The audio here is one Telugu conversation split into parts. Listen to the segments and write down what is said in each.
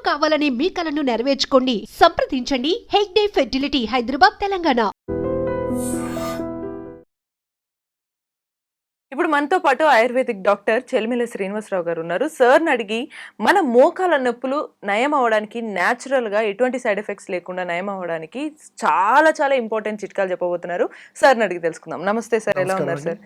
కావాలనే మీ కలను నెరవేర్చుకోండి. సంప్రదించండి హెగ్డే ఫెర్టిలిటీ, హైదరాబాద్, తెలంగాణ. ఇప్పుడు మనతో పాటు ఆయుర్వేదిక్ డాక్టర్ చెలిమిల శ్రీనివాసరావు గారు ఉన్నారు. సార్ని అడిగి మన మోకాల నొప్పులు నయం అవ్వడానికి న్యాచురల్గా ఎటువంటి సైడ్ ఎఫెక్ట్స్ లేకుండా నయం అవ్వడానికి చాలా చాలా ఇంపార్టెంట్ చిట్కాలు చెప్పబోతున్నారు. సార్ని అడిగి తెలుసుకుందాం. నమస్తే సార్, ఎలా ఉన్నారు సార్?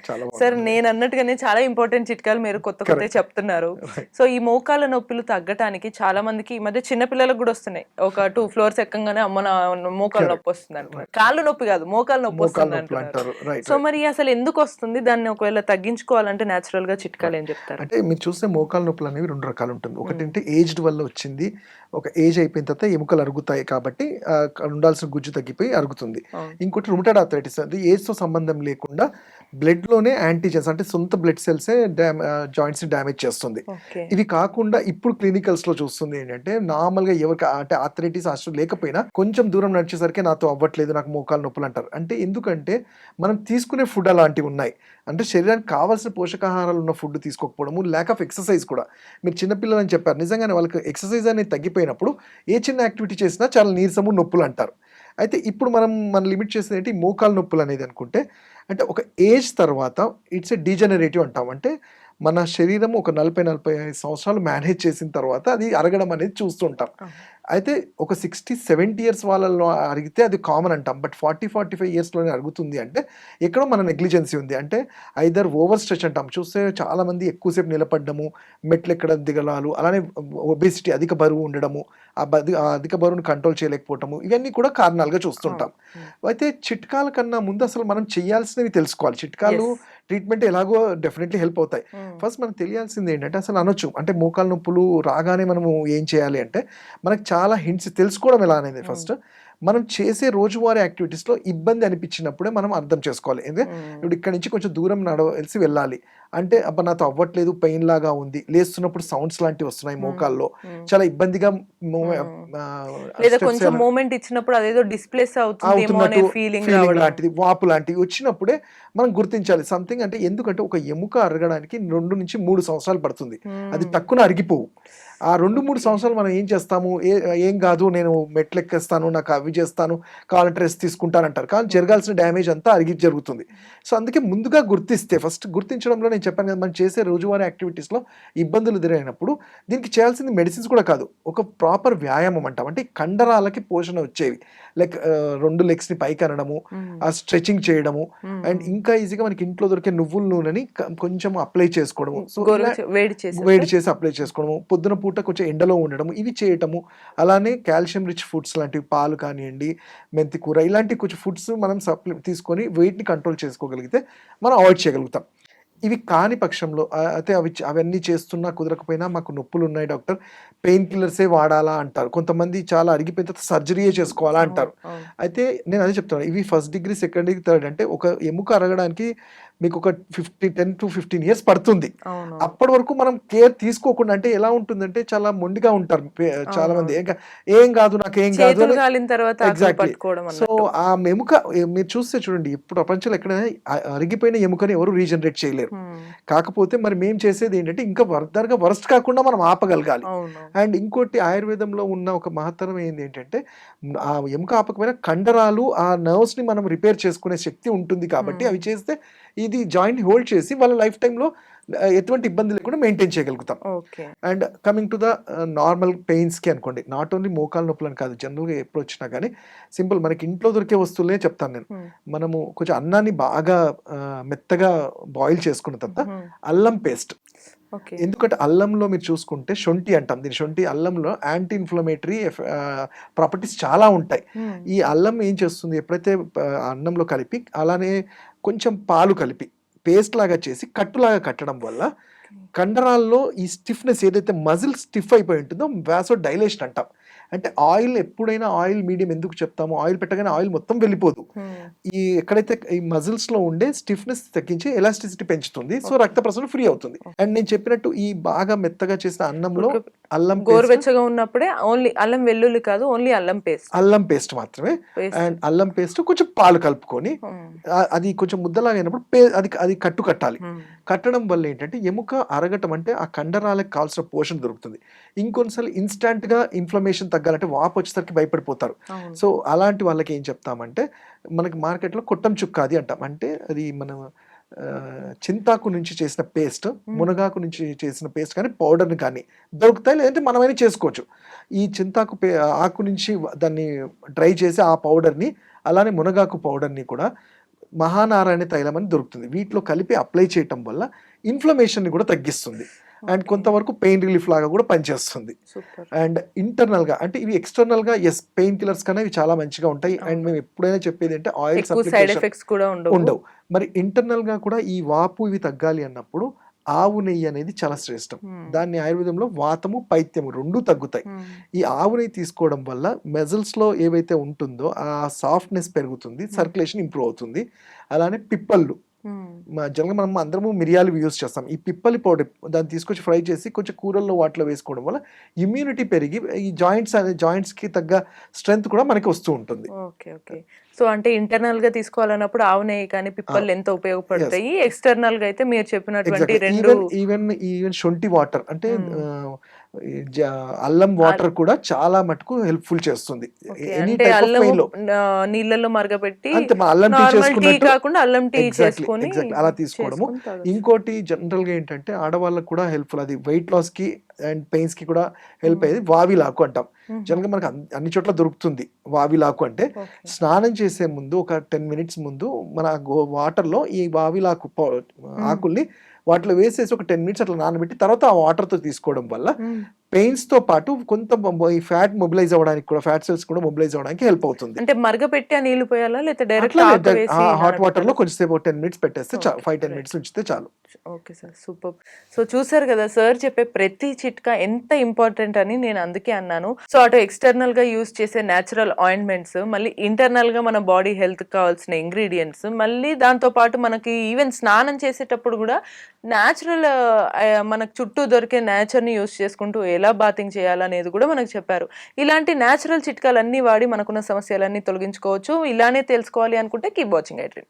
సార్, నేను అన్నట్టుగానే చాలా ఇంపార్టెంట్ చిట్కాలు మీరు కొత్త చెప్తున్నారు. సో ఈ మోకాల నొప్పులు తగ్గడానికి చాలా మందికి ఈ మధ్య చిన్నపిల్లలకు కూడా వస్తున్నాయి. ఒక 2 ఫ్లోర్స్ ఎక్కగానే అమ్మ నా మోకాల నొప్పి వస్తుంది అంటున్నారు. కాళ్ళు నొప్పి కాదు, మోకాల నొప్పి వస్తుంది అంటున్నారు. సో మరి అసలు ఎందుకు వస్తుంది? దాన్ని ఒకవేళ తగ్గించుకోవాలంటే నేచురల్ గా చిట్కాలు ఏం చెప్తారు? అంటే మీరు చూస్తే మోకాల నొప్పులు అనేవి 2 రకాలు ఉంటుంది. ఒకటి అంటే ఏజ్డ్ వల్ల వచ్చింది. ఒక ఏజ్ అయిపోయిన తర్వాత ఎముకలు అరుగుతాయి కాబట్టి ఉండాల్సిన గుజ్జు తగ్గిపోయి అరుగుతుంది. ఇంకోటి రుమటాయిడ్ ఆర్థరైటిస్, అది ఏజ్ తో సంబంధం లేకుండా బ్లడ్ లోనే యాంటీజెన్స్ అంటే సొంత బ్లడ్ సెల్సే జాయింట్స్ ని డ్యామేజ్ చేస్తుంది. ఇవి కాకుండా ఇప్పుడు క్లినికల్స్ లో చూస్తుంది ఏంటంటే నార్మల్ గా ఎవరికి అంటే ఆర్థరైటిస్ అవసరం లేకపోయినా కొంచెం దూరం నడిచేసరికి నాతో అవ్వట్లేదు, నాకు మోకాలు నొప్పులు అంటారు. అంటే ఎందుకంటే మనం తీసుకునే ఫుడ్ అలాంటివి ఉన్నాయి. అంటే శరీరానికి కావాల్సిన పోషకాహారాలు ఉన్న ఫుడ్ తీసుకోకపోవడము, ల్యాక్ ఆఫ్ ఎక్సర్సైజ్ కూడా. మీరు చిన్నపిల్లలు అని చెప్పారు, నిజంగానే వాళ్ళకి ఎక్సర్సైజ్ అనేది తగ్గిపోయినప్పుడు ఏ చిన్న యాక్టివిటీ చేసినా చాలా నీరసము, నొప్పులు అంటారు. అయితే ఇప్పుడు మన లిమిట్ చేసేది ఏంటి, మోకాలు నొప్పులు అనేది అనుకుంటే అంటే ఒక ఏజ్ తర్వాత ఇట్స్ ఏ డీజనరేటివ్ అంటాం. అంటే మన శరీరం ఒక 40-45 సంవత్సరాలు మేనేజ్ చేసిన తర్వాత అది అరగడం అనేది చూస్తుంటాం. అయితే ఒక 60-70 ఇయర్స్ వాళ్ళలో అరిగితే అది కామన్ అంటాం. బట్ 40-45 ఇయర్స్లోనే అరుగుతుంది అంటే ఎక్కడో మన నెగ్లిజెన్సీ ఉంది. అంటే ఐదర్ ఓవర్ స్ట్రెచ్ అంటాం. చూస్తే చాలామంది ఎక్కువసేపు నిలబడ్డము, మెట్లు ఎక్కడం దిగలాలు, అలానే ఒబేసిటీ అధిక బరువు ఉండడము, ఆ అధిక బరువును కంట్రోల్ చేయలేకపోవటము, ఇవన్నీ కూడా కారణాలుగా చూస్తుంటాం. అయితే చిట్కాల కన్నా ముందు అసలు మనం చేయాల్సినవి తెలుసుకోవాలి. చిట్కాలు ట్రీట్మెంట్ ఎలాగో డెఫినెట్లీ హెల్ప్ అవుతాయి. ఫస్ట్ మనకు తెలియాల్సింది ఏంటంటే అసలు అనొచ్చు అంటే మోకాలు నొప్పులు రాగానే మనము ఏం చేయాలి అంటే మనకు చాలా హింట్స్ తెలుసుకోవడం ఎలా అనేది. ఫస్ట్ మనం చేసే రోజువారీ యాక్టివిటీస్లో ఇబ్బంది అనిపించినప్పుడే మనం అర్థం చేసుకోవాలి. ఎందుకంటే ఇప్పుడు ఇక్కడ నుంచి కొంచెం దూరం నడవలసి వెళ్ళాలి అంటే అబ్బా నాతో అవ్వట్లేదు, పెయిన్ లాగా ఉంది, లేస్తున్నప్పుడు సౌండ్స్ లాంటివి వస్తున్నాయి మోకాల్లో, చాలా ఇబ్బందిగా మూమెంట్ ఇచ్చినప్పుడు అదేదో డిస్ప్లేస్ అవుతున్నట్టు ఫీలింగ్ లాంటిది, వాపు లాంటివి వచ్చినప్పుడే మనం గుర్తించాలి సంథింగ్. అంటే ఎందుకంటే ఒక ఎముక అరగడానికి 2 నుంచి 3 సంవత్సరాలు పడుతుంది. అది తక్కువ అరిగిపోవు. ఆ 2-3 సంవత్సరాలు మనం ఏం చేస్తాము, ఏం కాదు నేను మెట్లు ఎక్కేస్తాను, నాకు అవి చేస్తాను, కావాలంటే రెస్ట్ తీసుకుంటాను అంటారు. కానీ జరగాల్సిన డ్యామేజ్ అంతా అరిగి జరుగుతుంది. సో అందుకే ముందుగా గుర్తిస్తే, ఫస్ట్ గుర్తించడంలో నేను చెప్పాను కదా, మనం చేసే రోజువారీ యాక్టివిటీస్లో ఇబ్బందులు ఎదురైనప్పుడు దీనికి చేయాల్సింది మెడిసిన్స్ కూడా కాదు, ఒక ప్రాపర్ వ్యాయామం అంటాం. అంటే కండరాలకి పోషణ వచ్చేవి, లైక్ 2 లెగ్స్ని పైకి అనడము, ఆ స్ట్రెచింగ్ చేయడము, అండ్ ఇంకా ఈజీగా మనకి ఇంట్లో దొరికే నువ్వుల నూనెని కొంచెం అప్లై చేసుకోవడము, సో వేడి చేసి అప్లై చేసుకోవడము, పొద్దున పూట కొంచెం ఎండలో ఉండడము, ఇవి చేయటము. అలానే కాల్షియం రిచ్ ఫుడ్స్ లాంటివి, పాలు కానివ్వండి, మెంతి కూర, ఇలాంటి కొంచెం ఫుడ్స్ మనం తీసుకొని వెయిట్ని కంట్రోల్ చేసుకోగలిగితే మనం అవాయిడ్ చేయగలుగుతాం. ఇవి కాని పక్షంలో అయితే అవన్నీ చేస్తున్నా కుదరకపోయినా మాకు నొప్పులు ఉన్నాయి డాక్టర్, పెయిన్ కిల్లర్సే వాడాలా అంటారు. కొంతమంది చాలా అరిగిపోయిన తర్వాత సర్జరీయే చేసుకోవాలా అంటారు. అయితే నేను అదే చెప్తాను, ఇవి first degree, second degree, third అంటే ఒక ఎముక అరగడానికి మీకు ఒక 10 to 15 ఇయర్స్ పడుతుంది. అప్పటి వరకు మనం కేర్ తీసుకోకుండా, అంటే ఎలా ఉంటుందంటే చాలా మొండిగా ఉంటారు చాలా మంది, ఏం కాదు నాకేం కాదు. ఎగ్జాక్ట్లీ. సో ఆ ఎముక మీరు చూస్తే చూడండి, ఇప్పుడు ప్రపంచంలో ఎక్కడైనా అరిగిపోయిన ఎముకని ఎవరు రీజనరేట్ చేయలేరు. కాకపోతే మరి మేము చేసేది ఏంటంటే ఇంకా ఫర్దర్గా వరస్ట్ కాకుండా మనం ఆపగలగాలి. అండ్ ఇంకోటి ఆయుర్వేదంలో ఉన్న ఒక మహత్తరం ఏంటంటే ఆ ఎముక ఆపకపోయినా కండరాలు, ఆ నర్వ్స్ ని మనం రిపేర్ చేసుకునే శక్తి ఉంటుంది కాబట్టి అవి చేస్తే ఇది జాయింట్ హోల్డ్ చేసి వాళ్ళ లైఫ్ టైంలో ఎటువంటి ఇబ్బంది లేకుండా మెయింటైన్ చేయగలుగుతాం. And coming to the normal పెయిన్స్కి అనుకోండి, నాట్ ఓన్లీ మోకాలు నొప్పులని కాదు, జనరల్గా ఎప్పుడు వచ్చినా కానీ సింపుల్ మనకి ఇంట్లో దొరికే వస్తువులనే చెప్తాను నేను. మనము కొంచెం అన్నాన్ని బాగా మెత్తగా బాయిల్ చేసుకున్న తర్వాత అల్లం పేస్ట్, ఎందుకంటే అల్లంలో మీరు చూసుకుంటే శొంఠి అంటాం దీని, శొంఠి అల్లంలో యాంటీ ఇన్ఫ్లమేటరీ ప్రాపర్టీస్ చాలా ఉంటాయి. ఈ అల్లం ఏం చేస్తుంది, ఎప్పుడైతే అన్నంలో కలిపి అలానే కొంచెం పాలు కలిపి పేస్ట్ లాగా చేసి కట్టులాగా కట్టడం వల్ల కండరాల్లో ఈ స్టిఫ్నెస్ ఏదైతే మజిల్ స్టిఫ్ అయిపోయి ఉంటుందో వాసో డైలేషన్ అంటాం. అంటే ఆయిల్ ఎప్పుడైనా ఆయిల్ మీడియం ఎందుకు చెప్తాము, ఆయిల్ పెట్టగానే ఆయిల్ మొత్తం వెళ్ళిపోదు. ఈ ఎక్కడైతే ఈ మజిల్స్ లో ఉండే స్టిఫ్నెస్ తగ్గించి ఎలాస్టిసిటీ పెంచుతుంది, సో రక్త ప్రసరణ ఫ్రీ అవుతుంది. అండ్ నేను చెప్పినట్టు ఈ బాగా మెత్తగా చేసిన అన్నంలో అల్లం గోరువెచ్చగా ఉన్నప్పుడే ఓన్లీ అల్లం వెల్లుల్లి కాదు, ఓన్లీ అల్లం పేస్ట్ మాత్రమే. అండ్ అల్లం పేస్ట్ కొంచెం పాలు కలుపుకొని అది కొంచెం ముద్దలాగా అయినప్పుడు అది కట్టాలి. కట్టడం వల్ల ఏంటంటే ఎముక అరగటం అంటే ఆ కండరాలకు కావాల్సిన పోషణ దొరుకుతుంది. ఇంకొన్నిసార్లు ఇన్స్టాంట్గా ఇన్ఫ్లమేషన్ తగ్గాలంటే వాపు వచ్చేసరికి భయపడిపోతారు. అవును. సో అలాంటి వాళ్ళకి ఏం చెప్తామంటే మనకి మార్కెట్లో కొట్టం చుక్కాది అంటాం. అంటే అది మనం చింతాకు నుంచి చేసిన పేస్ట్, మునగాకు నుంచి చేసిన పేస్ట్ కానీ పౌడర్ని కానీ దొరుకుతాయి, లేదంటే మనమైనా చేసుకోవచ్చు. ఈ చింతాకు ఆకు నుంచి దాన్ని డ్రై చేసి ఆ పౌడర్ని, అలానే మునగాకు పౌడర్ని కూడా మహానారాయణ తైలం అని దొరుకుతుంది, వీటిలో కలిపి అప్లై చేయటం వల్ల ఇన్ఫ్లమేషన్ని కూడా తగ్గిస్తుంది అండ్ కొంతవరకు పెయిన్ రిలీఫ్ లాగా కూడా పనిచేస్తుంది. సూపర్. అండ్ ఇంటర్నల్గా అంటే ఇవి ఎక్స్టర్నల్గా పెయిన్ కిల్లర్స్ కన్నా ఇవి చాలా మంచిగా ఉంటాయి. అండ్ మేము ఎప్పుడైనా చెప్పేది అంటే ఆయిల్ ఎక్కువ సైడ్ ఎఫెక్ట్స్ కూడా ఉండవు. మరి ఇంటర్నల్గా కూడా ఈ వాపు ఇవి తగ్గాలి అన్నప్పుడు ఆవు నెయ్యి అనేది చాలా శ్రేష్టం. దాన్ని ఆయుర్వేదంలో వాతము పైత్యము రెండూ తగ్గుతాయి. ఈ ఆవు నెయ్యి తీసుకోవడం వల్ల మెజల్స్లో ఏవైతే ఉంటుందో ఆ సాఫ్ట్నెస్ పెరుగుతుంది, సర్క్యులేషన్ ఇంప్రూవ్ అవుతుంది. అలానే పిప్పళ్ళు, జనరల్గా మనం అందరము మిరియాలు యూజ్ చేస్తాం. ఈ పిప్పలి పౌడర్ దాన్ని తీసుకొచ్చి ఫ్రై చేసి కొంచెం కూరల్లో వాటిలో వేసుకోవడం వల్ల ఇమ్యూనిటీ పెరిగి ఈ జాయింట్స్కి తగ్గ స్ట్రెంగ్త్ కూడా మనకి వస్తూ ఉంటుంది. Okay okay. సో అంటే ఇంటర్నల్ గా తీసుకోవాలన్నప్పుడు ఆవు నెయ్యి కానీ పిప్పళ్ళు ఎంత ఉపయోగపడతాయి, ఎక్స్టర్నల్ గా అయితే మీరు చెప్పినటువంటి రెండు ఈవెన్ శొంఠి వాటర్ అంటే అల్లం వాటర్ కూడా చాలా మటుకు హెల్ప్ఫుల్ చేస్తుంది. అంటే అల్లం నీళ్ళలో మరగబెట్టి అల్లం టీ చేసుకున్నట్టు కాకుండా అల్లం టీ చేసుకొని అలా తీసుకోవడము. ఇంకోటి జనరల్ గా ఏంటంటే ఆడవాళ్ళకు కూడా హెల్ప్ఫుల్, అది వెయిట్ లాస్ కి అండ్ పెయిన్స్ కి కూడా హెల్ప్ అయ్యేది వావిలాకు అంటాం. జనరల్ గా మనకు అన్ని చోట్ల దొరుకుతుంది వావిలాకు. అంటే స్నానం చేసే ముందు ఒక 10 minutes ముందు మన వాటర్ లో ఈ వావిలాకు ఆకుల్ని వాటిలో వేసేసి ఒక 10 minutes అట్లా నానబెట్టి తర్వాత ఆ వాటర్ తో తీసుకోవడం వల్ల పెయిన్స్ తో పాటు కొంత ఈ ఫ్యాట్ మొబిలైజ్ అవ్వడానికి కూడా, ఫ్యాట్ సెల్స్ కూడా మొబిలైజ్ అవ్వడానికి హెల్ప్ అవుతుంది. అంటే మరగపెట్టి ఆ నీళ్లు పోయాలా లేకపోతే డైరెక్ట్ హాట్ వాటర్ లో కొంచెంసేపు 10 minutes పెట్టేస్తే 5-10 minutes ఉంచితే చాలు. Okay sir, super. సో చూసారు కదా సార్ చెప్పే ప్రతి చిట్కా ఎంత ఇంపార్టెంట్ అని నేను అందుకే అన్నాను. సో అటు ఎక్స్టర్నల్ గా యూజ్ చేసే న్యాచురల్ ఆయింట్మెంట్స్, మళ్ళీ ఇంటర్నల్ గా మన బాడీ హెల్త్ కావాల్సిన ఇంగ్రీడియంట్స్, మళ్ళీ దాంతో పాటు మనకి ఈవెన్ స్నానం చేసేటప్పుడు కూడా న్యాచురల్ మనకు చుట్టూ దొరికే నేచర్ ని యూజ్ చేసుకుంటూ ఎలా బాతింగ్ చేయాలనేది కూడా మనకు చెప్పారు. ఇలాంటి న్యాచురల్ చిట్కాలన్నీ వాడి మనకున్న సమస్యలన్నీ తొలగించుకోవచ్చు. ఇలానే తెలుసుకోవాలి అనుకుంటే కీప్ వాచింగ్ ఐ డ్రీమ్.